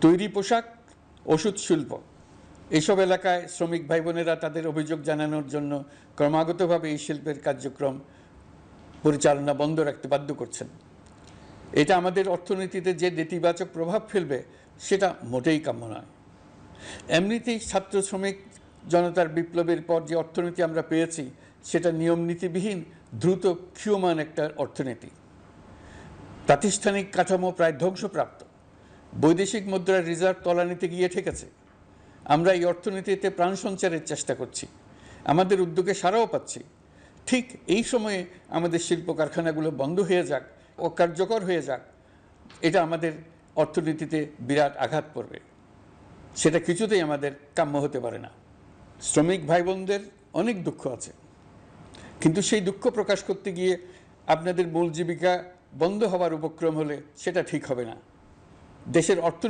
তৈরি পোশাক, ওষুধ শিল্প, এইসব এলাকায় শ্রমিক ভাই বোনেরা তাদের অভিযোগ জানানোর জন্য ক্রমাগতভাবে এই শিল্পের কার্যক্রম পরিচালনা বন্ধ রাখতে বাধ্য করছেন। এটা আমাদের অর্থনীতিতে যে নেতিবাচক প্রভাব ফেলবে সেটা মোটেই কাম্য নয়। এমনিতেই ছাত্র শ্রমিক জনতার বিপ্লবের পর যে অর্থনীতি আমরা পেয়েছি সেটা নিয়ম নীতিবিহীন দ্রুত ক্ষীয়মান একটা অর্থনীতি। প্রাতিষ্ঠানিক কাঠামো প্রায় ধ্বংসপ্রাপ্ত, বৈদেশিক মুদ্রার রিজার্ভ তলানিতে গিয়ে ঠেকেছে। আমরা এই অর্থনীতিতে প্রাণ সঞ্চারের চেষ্টা করছি, আমাদের উদ্যোগে সাড়াও পাচ্ছি। ঠিক এই সময়ে আমাদের শিল্প কারখানাগুলো বন্ধ হয়ে যাক, অকার্যকর হয়ে যাক, এটা আমাদের অর্থনীতিতে বিরাট আঘাত পড়বে। সেটা কিছুতেই আমাদের কাম্য হতে পারে না। শ্রমিক ভাই বোনদের অনেক দুঃখ আছে, কিন্তু সেই দুঃখ প্রকাশ করতে গিয়ে আপনাদের মূল জীবিকা বন্ধ হওয়ার উপক্রম হলে সেটা ঠিক হবে না। দেশের অর্থনীতি